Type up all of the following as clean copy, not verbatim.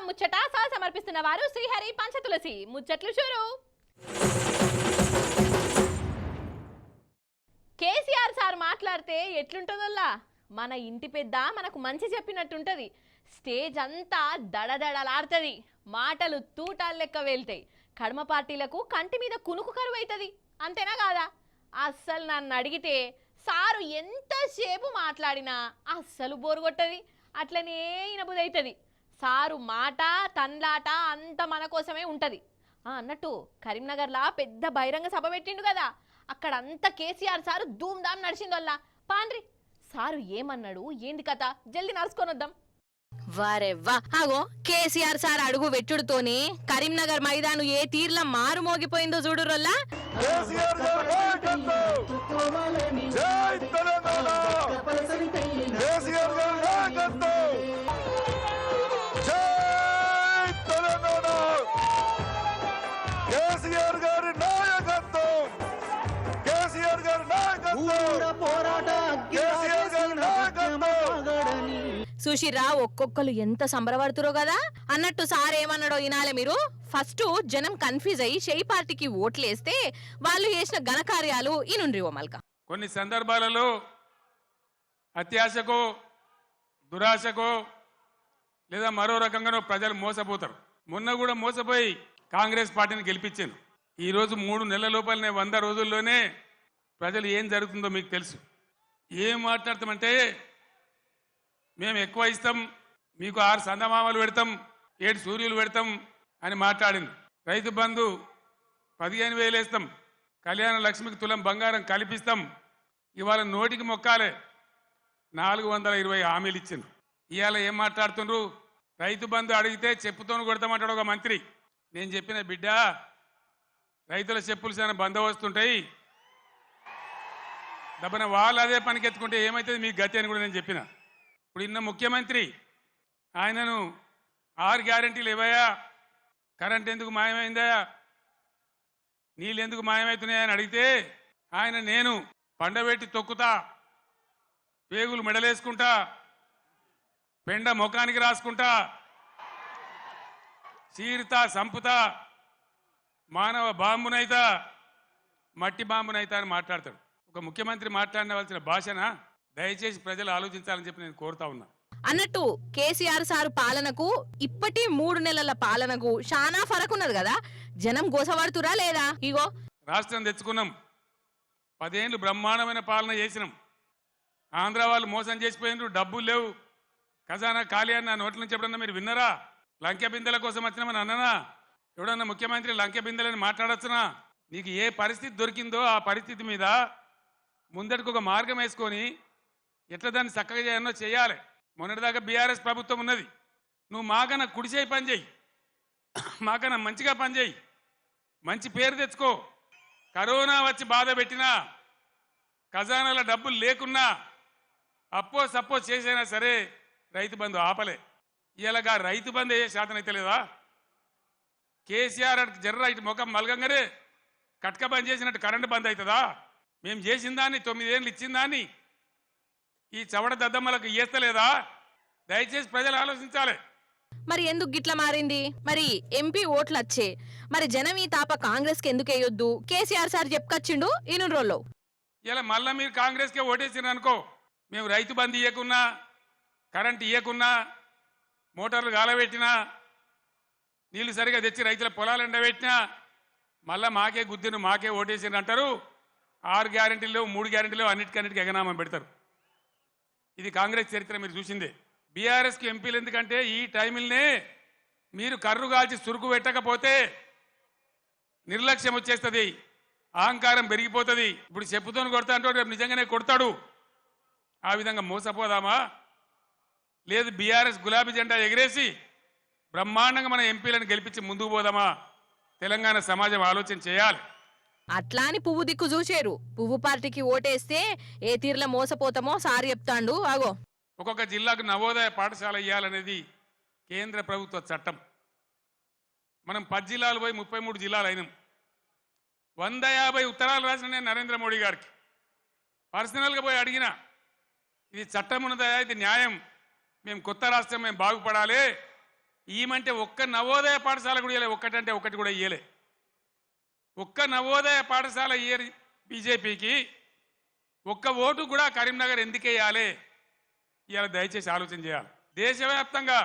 ముచ్చట సమర్పిస్తున్న వారు శ్రీహరి పంచతులసి ముచ్చట్లు షురు. కేసీఆర్ సార్ మాట్లాడితే ఎట్లుంటుందల్లా మన ఇంటి పెద్ద మనకు మంచి చెప్పినట్టుంటది. స్టేజ్ అంతా దడదడలాడుతుంది, మాటలు తూటాలు లెక్క వెళ్తాయి. కడమ పార్టీలకు కంటి మీద కునుకు కరువైతుంది. అంతేనా కాదా? అస్సలు నన్ను అడిగితే సారు ఎంతసేపు మాట్లాడినా అస్సలు బోరు కొట్టది, అట్లనే ఇనబుదవుతుంది. సారు మాట తన్లాట అంత మన కోసమే ఉంటుంది. అన్నట్టు కరీంనగర్లా పెద్ద బహిరంగ సభ పెట్టిండు కదా, అక్కడంతా కేసీఆర్ సారు ధూమ్ధామ్ నడిచిందల్లా. పాండ్రి సారు ఏమన్నాడు ఏంది కథ జల్ది నడుచుకొని వద్దాం. వారే వా అగో కేసీఆర్ సార్ అడుగు వెట్టుడుతోని కరీంనగర్ మైదాను ఏ తీర్ల మారు మోగిపోయిందో చూడురల్లా. సుశీరా ఒక్కొక్కరు ఎంత సంబరపడుతురో కదా. అన్నట్టు సార్ ఏమన్నాడో వినాలే మీరు. ఫస్ట్ జనం కన్ఫ్యూజ్ అయ్యి షెయి పార్టీకి ఓట్లేస్తే వాళ్ళు చేసిన ఘనకార్యాలు ఇనుండ్రి ఓమల్క. కొన్ని సందర్భాలలో అత్యాశకో దురాశకో లేదా మరో రకంగానో ప్రజలు మోసపోతారు. మొన్న కూడా మోసపోయి కాంగ్రెస్ పార్టీని గెలిపించాను. ఈరోజు 3 నెలల లోపలనే 100 రోజుల్లోనే ప్రజలు ఏం జరుగుతుందో మీకు తెలుసు. ఏం మాట్లాడతామంటే మేము ఎక్కువ ఇస్తాం, మీకు 6 సందమామలు పెడతాం, 7 సూర్యులు పెడతాం అని మాట్లాడింది. రైతు బంధు 15,000 వేస్తాం, కళ్యాణ లక్ష్మికి తులం బంగారం కల్పిస్తాం. ఇవాళ నోటికి మొక్కాలే 420 హామీలు ఇచ్చిండ్రు. ఇవాళ ఏం మాట్లాడుతుండ్రు? రైతు బంధు అడిగితే చెప్పుతోను కొడతామంటాడు ఒక మంత్రి. నేను చెప్పిన బిడ్డ, రైతుల చెప్పులు చాలా బందోబస్తుంటాయి, దబ్బన వాళ్ళు అదే పనికెత్తుకుంటే ఏమవుతుంది మీకు గతి అని కూడా నేను చెప్పిన. ఇప్పుడు ఇన్న ముఖ్యమంత్రి ఆయనను 6 గ్యారెంటీలు ఇవ్వయా, కరెంట్ ఎందుకు మాయమైందా, నీళ్ళు ఎందుకు మాయమవుతున్నాయని అడిగితే ఆయన నేను పండబెట్టి తొక్కుతా, పేగులు మెడలేసుకుంటా, పెండ ముఖానికి రాసుకుంటా, చీరుతా సంపుతా, మానవ బాంబునైతా, మట్టి బాంబునైతా అని మాట్లాడతాడు. ఒక ముఖ్యమంత్రి మాట్లాడవలసిన భాషనా? దయచేసి ప్రజలు ఆలోచించాలని చెప్పి నేను కోరుతా ఉన్నా. అన్నట్టు కేసీఆర్ సార్ పాలనకు ఇప్పటి 3 నెలల పాలనకు చాలా ఫరక్ ఉన్నది కదా. జనం గోసపడుతురా లేదా? ఇగో రాష్ట్రం తెచ్చుకున్నాం, 10 ఏళ్ళు బ్రహ్మాండమైన పాలన చేసినాం. ఆంధ్ర వాళ్ళు మోసం చేసిపోయినారు, డబ్బులు లేవు, ఖజానా ఖాళీ అని నా నోట్ల నుంచి ఎప్పుడన్నా మీరు విన్నారా? లంకె బిందెల కోసం వచ్చినామని అన్ననా? ఎవడన్నా ముఖ్యమంత్రి లంకె బిందెలని మాట్లాడొచ్చునా? నీకు ఏ పరిస్థితి దొరికిందో ఆ పరిస్థితి మీద ముందటికి ఒక మార్గం వేసుకొని ఎట్లా దాన్ని చక్కగా చేయాలో చేయాలి. మొన్నటిదాకా బీఆర్ఎస్ ప్రభుత్వం ఉన్నది. నువ్వు మాకన్నా కుడిచేయి పని చేయి, మాకన్నా మంచిగా పని చేయి, మంచి పేరు తెచ్చుకో. కరోనా వచ్చి బాధ పెట్టినా, ఖజానాల డబ్బులు లేకున్నా, అప్పో సప్పో చేసైనా సరే రైతు బంధు ఆపలే. ఇలాగా రైతు బంధు ఏ శాతం అయితే లేదా? కేసీఆర్ జర్ర ఇటు ముఖం మలగంగానే కట్క బంద్ చేసినట్టు కరెంటు బంద్ అవుతుందా? మేము చేసిన దాన్ని 9 ఏళ్ళు ఇచ్చిన దాన్ని ఈ చవడ దద్దమ్మలకు ఇయ్యలేదా? దయచేసి ప్రజలు ఆలోచించాలి. మరి ఎందుకు గిట్లా మారింది? మరి ఎంపీ ఓట్లు వచ్చే, మరి జనం ఈ తాప కాంగ్రెస్ కి ఎందుకు వేయొద్దు? కేసీఆర్ సార్ చెప్పుకొచ్చిండు ఇన్ని రోజుల్లో. ఇలా మళ్ళీ మీరు కాంగ్రెస్కే ఓటేసిన అనుకో, మేము రైతు బంధు ఇయ్యకున్నా, కరెంట్ ఇయ్యకున్నా, మోటార్లు గాలబెట్టినా, నీళ్లు సరిగా తెచ్చి రైతుల పొలాలు ఎండబెట్టినా మళ్ళీ మాకే గుద్దిను, మాకే ఓటేసిన అంటారు. 6 గ్యారెంటీలు 3 గ్యారెంటీలు అన్నిటికన్నిటికీ ఎగనామం పెడతారు. ఇది కాంగ్రెస్ చరిత్ర మీరు చూసిందే. బీఆర్ఎస్కి ఎంపీలు ఎందుకంటే ఈ టైంలోనే మీరు కర్రు కాల్చి సురుకు పెట్టకపోతే నిర్లక్ష్యం వచ్చేస్తుంది, అహంకారం పెరిగిపోతుంది. ఇప్పుడు చెప్పుతోని కొడతా అంటే రేపు నిజంగానే కొడతాడు. ఆ విధంగా మోసపోదామా? లేదు బీఆర్ఎస్ గులాబీ జెండా ఎగిరేసి బ్రహ్మాండంగా మన ఎంపీలను గెలిపించి ముందుకు పోదామా? తెలంగాణ సమాజం ఆలోచన చేయాలి. అట్లా అని పువ్వు దిక్కు చూసేరు. పువ్వు పార్టీకి ఓటేస్తే ఏ తీర్ల మోసపోతామో సారి చెప్తాండు. ఆగో ఒక్కొక్క జిల్లాకు నవోదయ పాఠశాల ఇవ్వాలనేది కేంద్ర ప్రభుత్వ చట్టం. మనం 10 జిల్లాలు పోయి 33 జిల్లాలు అయినాం. 150 ఉత్తరాలు రాసిన నేను నరేంద్ర మోడీ గారికి పర్సనల్గా పోయి అడిగిన, ఇది చట్టం ఉన్నదయా, ఇది న్యాయం, మేము కొత్త రాష్ట్రం, మేము బాగుపడాలి, ఈమంటే ఒక్క నవోదయ పాఠశాల కూడా ఇవ్వలే, ఒక్కటంటే ఒకటి కూడా ఇయ్యలే. ఒక్క నవోదయ పాఠశాల ఇయ్యరు బీజేపీకి. ఒక్క ఓటు కూడా కరీంనగర్ ఎందుకు వేయాలి? ఇవాళ దయచేసి ఆలోచన చేయాలి. దేశవ్యాప్తంగా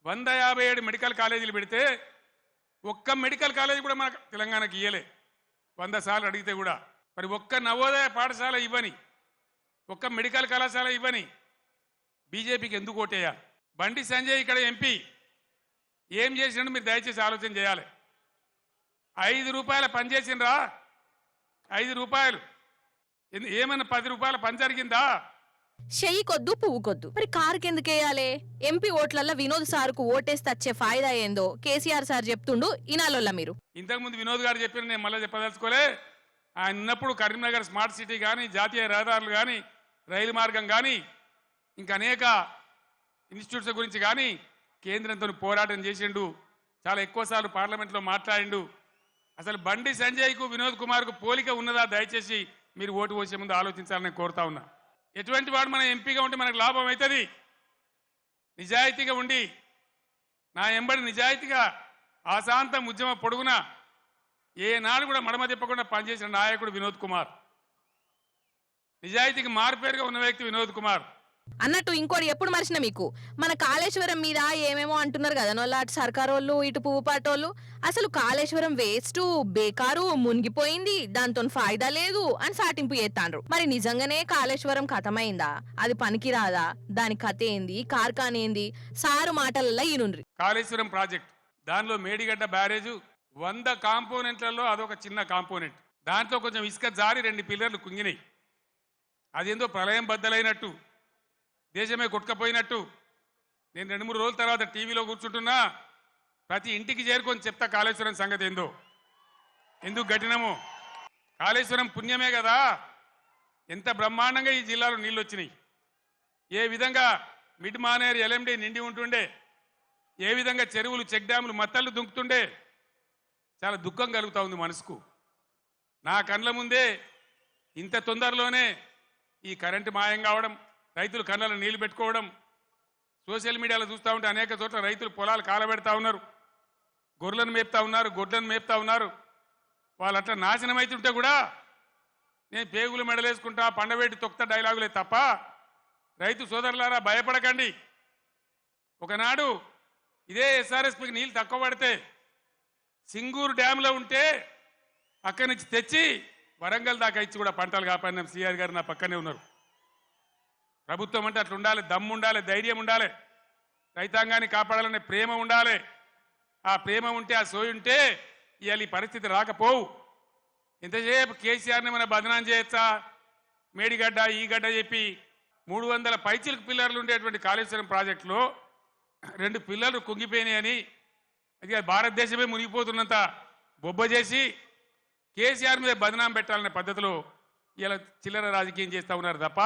157 మెడికల్ కాలేజీలు పెడితే ఒక్క మెడికల్ కాలేజీ కూడా మన తెలంగాణకి ఇయ్యలే. 100 సార్లు అడిగితే కూడా. మరి ఒక్క నవోదయ పాఠశాల ఇవ్వని, ఒక్క మెడికల్ కళాశాల ఇవ్వని బీజేపీకి ఎందుకు ఓటేయాలి? బండి సంజయ్ ఇక్కడ ఎంపీ ఏం చేసినట్టు మీరు దయచేసి ఆలోచన చేయాలి. 5 రూపాయల పని చేసిండ్రా? 5 రూపాయలు ఏమన్నా 10 రూపాయల పని జరిగిందా? చెయ్యి కొద్దు పువ్వు కొద్దు. మరి కారుకి ఎందుకు వేయాలి? ఎంపీ ఓట్లల్లో వినోద్ సార్కు ఓటేస్తే వచ్చే ఫాయిదా ఏందో కేసీఆర్ సార్ చెప్తుండు, ఇనాలోల్లా మీరు. ఇంతకుముందు వినోద్ గారు చెప్పిన నేను మళ్ళీ చెప్పదలుచుకోలే. ఆయన ఉన్నప్పుడు కరీంనగర్ స్మార్ట్ సిటీ కానీ, జాతీయ రహదారులు కానీ, రైలు మార్గం కానీ, ఇంకా అనేక ఇన్స్టిట్యూట్స్ గురించి కానీ కేంద్రంతో పోరాటం చేసిండు. చాలా ఎక్కువసార్లు పార్లమెంట్లో మాట్లాడిండు. అసలు బండి సంజయ్కు వినోద్ కుమార్కు పోలిక ఉన్నదా? దయచేసి మీరు ఓటు పోసే ముందు ఆలోచించాలని కోరుతా ఉన్నా. ఎటువంటి వాడు మన ఎంపీగా ఉంటే మనకు లాభం అవుతుంది? నిజాయితీగా ఉండి నా ఎంబడి నిజాయితీగా ఆశాంతం ఉద్యమ పొడుగున ఏనాడు కూడా మడమ తిప్పకుండా పనిచేసిన నాయకుడు వినోద్ కుమార్. నిజాయితీకి మారుపేరుగా ఉన్న వ్యక్తి వినోద్ కుమార్. అన్నట్టు ఇంకోటి ఎప్పుడు మర్చిన మీకు, మన కాళేశ్వరం మీద ఏమేమో అంటున్నారు కదా నోళ్ళ, అటు సర్కారోళ్ళు ఇటు పువ్వుపాటోళ్ళు. అసలు కాళేశ్వరం వేస్ట్, బేకారు, మునిగిపోయింది, దాంతో ఫాయిదా లేదు అని సాటింపు చేస్తాండ్రు. మరి నిజంగానే కాళేశ్వరం కథమైందా? అది పనికి రాదా? దాని కథ ఏంది, కార్ఖాన ఏంది? సారు మాటలలో ఈనుండ్రి. కాళేశ్వరం ప్రాజెక్ట్, దానిలో మేడిగడ్డ బ్యారేజ్ 100 కాంపోనెంట్లలో అదొక చిన్న కాంపోనెంట్. దాంట్లో కొంచెం ఇసుక జారి 2 పిల్లర్లు కుంగినాయి. అదేందో ప్రళయం బద్దలైనట్టు, దేశమే కొట్టుకపోయినట్టు. నేను 2-3 రోజుల తర్వాత టీవీలో కూర్చుంటున్నా, ప్రతి ఇంటికి చేరుకొని చెప్తా కాళేశ్వరం సంగతి ఏందో, ఎందుకు గట్టినమో. కాళేశ్వరం పుణ్యమే కదా ఎంత బ్రహ్మాండంగా ఈ జిల్లాలో నీళ్ళు వచ్చినాయి. ఏ విధంగా మిడ్ మానేరు ఎల్ఎండి నిండి ఉంటుండే, ఏ విధంగా చెరువులు చెక్ డ్యాములు మత్తళ్ళు దుంకుతుండే. చాలా దుఃఖం కలుగుతూ ఉంది మనసుకు. నా కండ్ల ముందే ఇంత తొందరలోనే ఈ కరెంటు మాయం కావడం, రైతులు కళ్ళలో నీళ్లు పెట్టుకోవడం, సోషల్ మీడియాలో చూస్తూ ఉంటే అనేక చోట్ల రైతులు పొలాలు కాలబెడతా ఉన్నారు, గొర్రెలను మేపుతా ఉన్నారు, గొడ్లను మేపుతా ఉన్నారు. వాళ్ళు అట్లా నాశనం అవుతుంటే కూడా నేను పేగులు మెడలేసుకుంటా, పండబెట్టి తొక్త డైలాగులే తప్ప, రైతు సోదరులారా భయపడకండి. ఒకనాడు ఇదే ఎస్ఆర్ఎస్పీకి నీళ్ళు తక్కువ పడితే సింగూరు డ్యాంలో ఉంటే అక్కడి నుంచి తెచ్చి వరంగల్ దాకా ఇచ్చి కూడా పంటలు కాపాడినాం. సిఆర్ గారు నా పక్కనే ఉన్నారు. ప్రభుత్వం అంటే అట్లా ఉండాలి, దమ్ము ఉండాలి, ధైర్యం ఉండాలి, రైతాంగాన్ని కాపాడాలనే ప్రేమ ఉండాలి. ఆ ప్రేమ ఉంటే, ఆ సోయి ఉంటే ఇవాళ ఈ పరిస్థితి రాకపోవు. ఎంతసేపు కేసీఆర్ని మన బదనాం చేయొచ్చా? మేడిగడ్డ ఈ గడ్డ చెప్పి 300 పైచిలకు పిల్లర్లు ఉండేటువంటి కాళేశ్వరం ప్రాజెక్టులో 2 పిల్లర్లు కుంగిపోయినాయని, అది భారతదేశమే మునిగిపోతున్నంత బొబ్బ చేసి కేసీఆర్ మీద బదనాం పెట్టాలనే పద్ధతిలో ఇలా చిల్లర రాజకీయం చేస్తా ఉన్నారు తప్ప.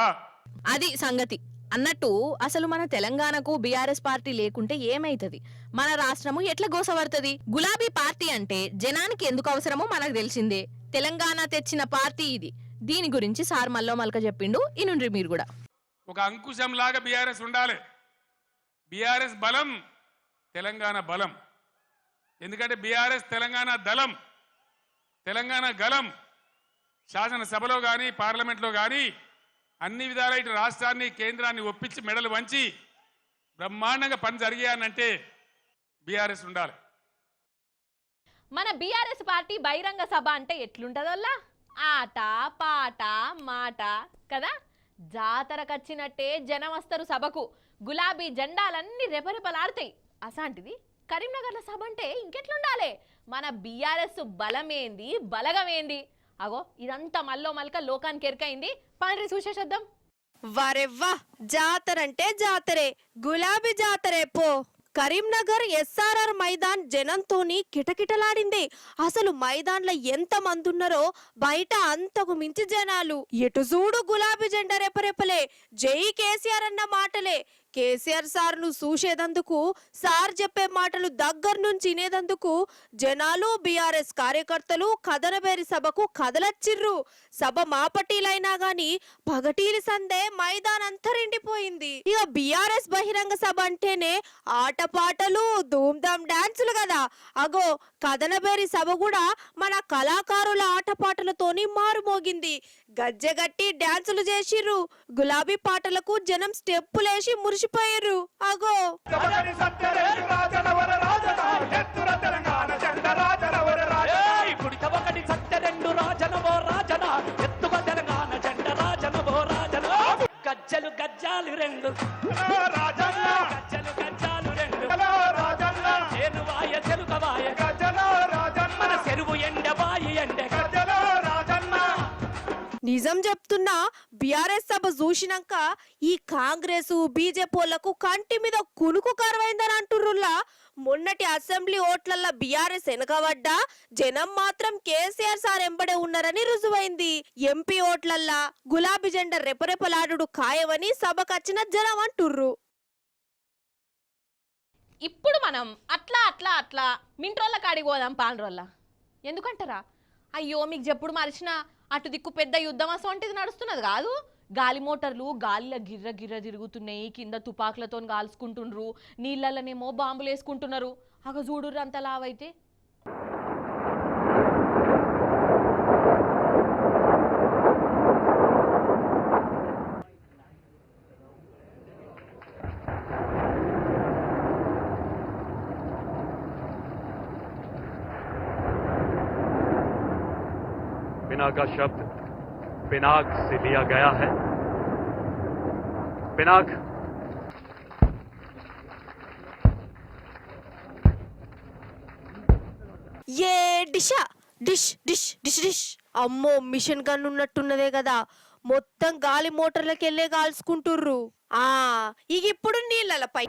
అది సంగతి. అన్నట్టు అసలు మన తెలంగాణకు బీఆర్ఎస్ పార్టీ లేకుంటే ఏమైతది? మన రాష్ట్రము ఎట్లా గోసపడుతుంది? గులాబీ పార్టీ అంటే జనానికి ఎందుకు అవసరమో మనకు తెలిసిందే. తెలంగాణ తెచ్చిన పార్టీ ఇది. దీని గురించి సార్ మల్లో మల్క చెప్పిండు, ఇనుండ్రి మీరు కూడా. ఒక అంకుశం లాగా బీఆర్ఎస్ ఉండాలి. బీఆర్ఎస్ బలం తెలంగాణ బలం. ఎందుకంటే బీఆర్ఎస్ తెలంగాణ దళం, తెలంగాణ గలం. శాసనసభలో కానీ పార్లమెంట్లో కానీ అన్ని విధాల ఇటు రాష్ట్రాన్ని కేంద్రాన్ని ఒప్పించి మెడలు వంచి బ్రహ్మాండంగా పని జరిగాయనంటే బీఆర్ఎస్ ఉండాలి. మన బీఆర్ఎస్ పార్టీ బహిరంగ సభ అంటే ఎట్లుంటదల్లా? ఆట పాట మాట కదా. జాతరకచ్చినట్టే జనం వస్తారు సభకు. గులాబీ జెండాలన్నీ రెపరెపలాడతాయి. అసాంటిది కరీంనగర్ల సభ అంటే ఇంకెట్లుండాలి? మన బీఆర్ఎస్ బలమేంది, బలగమేంది? అగో ఇదంతా మల్లో మల్క లోకానికి ఎరికైంది. పండ్రి చూసేసేద్దాం. వరెవ్వా, జాతరంటే జాతరే, గులాబీ జాతరే పో. కరీంనగర్ ఎస్ఆర్ఆర్ మైదాన్ జనంతోని కిటకిటలాడింది. అసలు మైదాన్లో ఎంత మంది ఉన్నారో బయట అంతకు మించి జనాలు. ఎటు చూడు గులాబీ జెండా రెపరెపలే, జై కేసీఆర్ అన్న మాటలే. కేసీఆర్ సార్ ను చూసేదందుకు, సార్ చెప్పే మాటలు దగ్గర నుంచి వినేదందుకు జనాలు బీఆర్ఎస్ కార్యకర్తలు కదనబేరి సభకు కదలచ్చిర్రు. సభ మాపటీలైనా గాని పగటీలి సందే మైదాన్ అంతరిండిపోయింది. ఇక బీఆర్ఎస్ బహిరంగ సభ అంటేనే ఆటపాటలు ధూమ్ధామ్ డాన్సులు కదా. అగో కదనబేరి సభ కూడా మన కళాకారుల ఆటపాటలతోని మారుమోగింది. గజ్జెగట్టి డాన్సులు చేసిర్రు. గులాబీ పాటలకు జనం స్టెప్పులేసి మురిసిపోయారు. అగో గజ్జలు గజ్జాలు రెండు గజ్జలు గజ్జాలు రెండు చేనువాయ చెలుకవాయ మన చెరువు ఎండవాయి ఎండ నిజం చెప్తున్నా, బీఆర్ఎస్ సభ చూసినాక ఈ కాంగ్రెస్ బీజేపీలకు కంటి మీద కునుకు కరువైందని అంటుర్రులా. మొన్నటి అసెంబ్లీ ఓట్లల్లో బీఆర్ఎస్ వెనకబడ్డా జనం మాత్రం కేసీఆర్ సార్ ఎంబడే ఉన్నారని రుజువైంది. ఎంపీ ఓట్లల్లా గులాబీ జెండా రెపరెపలాడు ఖాయమని సభకచ్చిన జనం అంటుర్రు. ఇప్పుడు మనం అట్లా మింట్రోళ్ళ కాడికి పోదాం పాండ్రోళ్ళ. ఎందుకంటారా? అయ్యో మీకు చెప్పుడు మరిచిన అటు దిక్కు పెద్ద యుద్ధం అసొంటిది నడుస్తున్నది కాదు. గాలి మోటార్లు గాలిలో గిర్ర గిర్ర తిరుగుతున్నాయి, కింద తుపాకులతో కాల్చుకుంటుండ్రు, నీళ్ళలోనేమో బాంబులు వేసుకుంటున్నారు. అగ చూడుర్రు అంత లావైతే. बिना का शब्द पिनाक से लिया गया है. पिनाक ఏ డిషా డిష్ డిష్ డిష్ డిష్. అమ్మో మిషన్ గన్ ఉన్నట్టున్నదే కదా. మొత్తం గాలి మోటార్లకి వెళ్ళే కాల్చుకుంటుర్రు. ఇక ఇప్పుడు నీళ్ళపై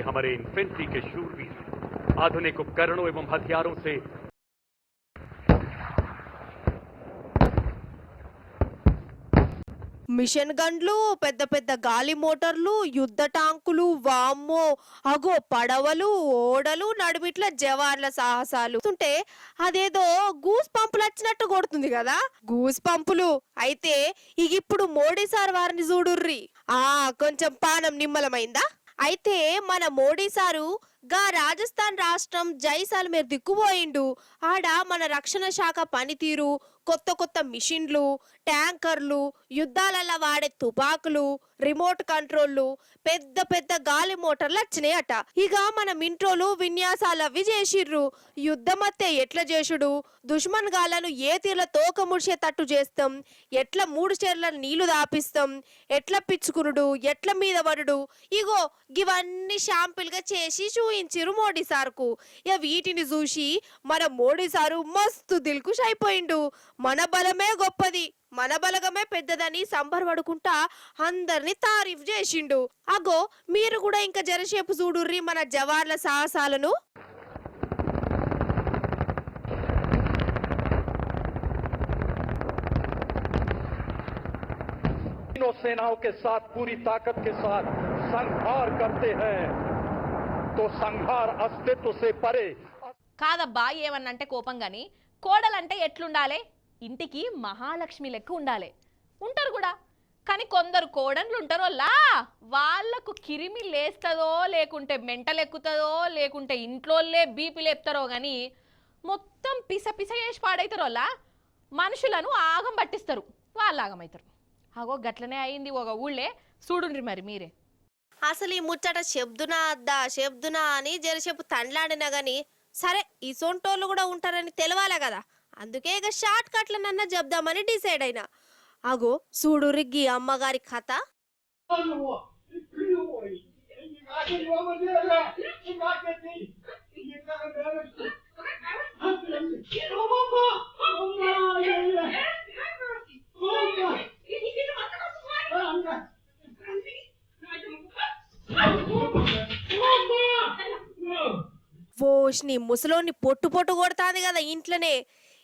हमारे इन्फेंट्री के शूरवीर आधुनिक उपकरणों एवं हथियारों से మిషన్ గన్లు, పెద్ద పెద్ద గాలి మోటార్లు, యుద్ధ టాంకులు, వామ్మో అగో పడవలు, ఓడలు, నడుమిట్ల జవాన్ల సాహసాలు ఉంటే అదేదో గూస్ పంపులు వచ్చినట్టు కొడుతుంది కదా. గూస్ పంపులు అయితే ఇక ఇప్పుడు మోడీ సార్ వారిని చూడుర్రి. కొంచెం పానం నిమ్మలమైందా? అయితే మన మోడీ సారు గా రాజస్థాన్ రాష్ట్రం జైసాల్మేర్ దిక్కుపోయిండు. ఆడ మన రక్షణ శాఖ పనితీరు, కొత్త కొత్త మిషన్లు, ట్యాంకర్లు, యుద్ధాలలో వాడే తుపాకులు, రిమోట్ కంట్రోళ్లు, పెద్ద పెద్ద గాలి మోటార్లు వచ్చినాయట. ఇక మన మింట్రోలు విన్యాసాలు అవి చేసిర్రు. యుద్ధమత్తే ఎట్లా చేసుడు, దుష్మన్ గాలను ఏ తీర్ల తోక ముడిచేటట్టు చేస్తాం, ఎట్లా 3 చీరల నీళ్లు దాపిస్తాం, ఎట్లా పిచ్చుకునుడు, ఎట్లా మీద పడుడు, ఇగో ఇవన్నీ షాంపుల్ గా చేసి చూయించిరు మోడీ సార్కు. ఇక వీటిని చూసి మన మోడీ సారు మస్తు దిల్కుష్ అయిపోయిండు. మన బలమే గొప్పది, మన బలగమే పెద్దదని సంబరపడుకుంటా అందరిని తారీఫ్ చేసిండు. అగో మీరు కూడా ఇంకా జరసేపు చూడుర్రి మన జవాన్ల సాహసాలను. तीनों सेनाओं के साथ पूरी ताकत के साथ संहार करते हैं तो संहार अस्तित्व से परे. కాదబ్బా ఏమన్నంటే కోపం గాని, కోడలంటే ఎట్లుండాలి? ఇంటికి మహాలక్ష్మి లెక్క ఉండాలి. ఉంటారు కూడా. కానీ కొందరు కోడన్లు ఉంటారోలా, వాళ్లకు కిరిమి లేస్తుందో లేకుంటే మెంటలెక్కుతుందో లేకుంటే ఇంట్లోనే బీపీ లేపుతారో కానీ మొత్తం పిస పిస చేసి పాడైతారోలా మనుషులను ఆగం పట్టిస్తారు, వాళ్ళు ఆగమవుతారు. అగో గట్లనే అయింది ఒక ఊళ్ళే. చూడుండ్రి మరి మీరే. అసలు ఈ ముచ్చట చెప్దునా అని జరసేపు తండ్లాడినా గాని సరే ఈ సొంటోళ్ళు కూడా ఉంటారని తెలవాలే కదా. అందుకే ఇక షార్ట్ కట్లనన్నా చెప్దామని డిసైడ్ అయినా. అగో చూడు రిగ్గి అమ్మగారి కథ. ఓష్ని ముసలోని పొట్టు కొడతాది కదా ఇంట్లోనే.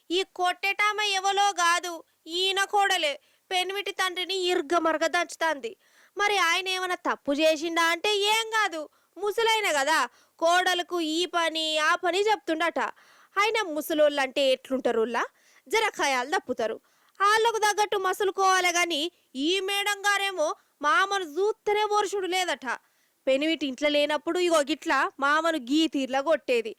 ఈ కొట్టేటామ ఎవలో కాదు, ఈయన కోడలే. పెనిమిటి తండ్రిని ఇర్గమర్గ దంచుతాంది. మరి ఆయన ఏమైనా తప్పు చేసిండా అంటే ఏం కాదు, ముసలైన కదా, కోడలకు ఈ పని ఆ పని చెప్తుండట. ఆయన ముసలోళ్ళు అంటే ఎట్లుంటారులా, జర ఖయాలు తప్పుతారు. వాళ్ళకు తగ్గట్టు మసులుకోవాలి గాని ఈ మేడం గారేమో మామను చూస్తేనే వరుషుడు లేదట. పెనిమిటి ఇంట్లో లేనప్పుడు ఇగో గిట్లా మామను గీ తీర్లా కొట్టేది.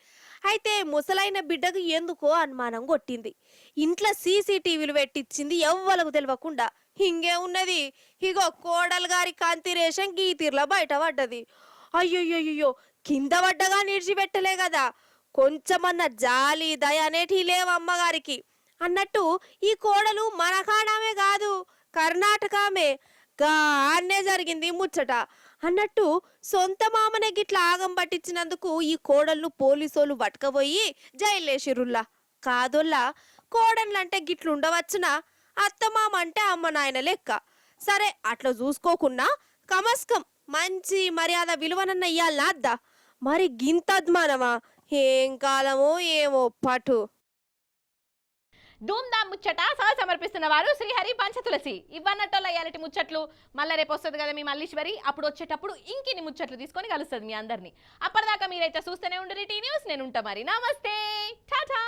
అయితే ముసలైన బిడ్డకు ఎందుకో అనుమానం కొట్టింది. ఇంట్లో సీసీటీవీలు పెట్టించింది ఎవ్వలకు తెలియకుండా. హింగే ఉన్నది, ఇగో కోడలు గారి కాంతి రేషన్ గీ తీర్లా బయట పడ్డది. అయ్యోయ్యో, కింద పడ్డగా నిడిచిపెట్టలే కదా, కొంచెమన్న జాలి దయ అనేటి లేవమ్మగారికి అన్నట్టు ఈ కోడలు మన కాడమే కాదు, కర్ణాటకమే గానే జరిగింది ముచ్చట అన్నట్టు. సొంత మామనే గిట్లా ఆగం పట్టించినందుకు ఈ కోడళ్ళు పోలీసోళ్ళు పట్టుకపోయి జైలేసిరుల్లా. కాదోల్లా, కోడళ్ళంటే గిట్లుండవచ్చునా, అత్తమామ అంటే అమ్మ నాయన లెక్క. సరే అట్లా చూసుకోకున్నా కమస్కం మంచి మర్యాద విలువనన్న ఇయ్యాలనా అద్దా, మరి గింత అద్మానమా, ఏం కాలమో ఏమో పటు. ధూమ్ ధామ్ ముచ్చట సహ సమర్పిస్తున్న వారు శ్రీహరి పంచతులసి. ఇవ్వన్నట్టోళ్ళ ఇయాలటి ముచ్చట్లు మళ్ళీ రేపు వస్తుంది కదా మీ మల్లీశ్వరి. అప్పుడు వచ్చేటప్పుడు ఇంకిన్ని ముచ్చట్లు తీసుకొని కలుస్తుంది మీ అందరినీ. అప్పటిదాకా మీరైతే చూస్తూనే ఉండరు టీ న్యూస్. నేను ఉంటా మరి. నమస్తే, టాటా.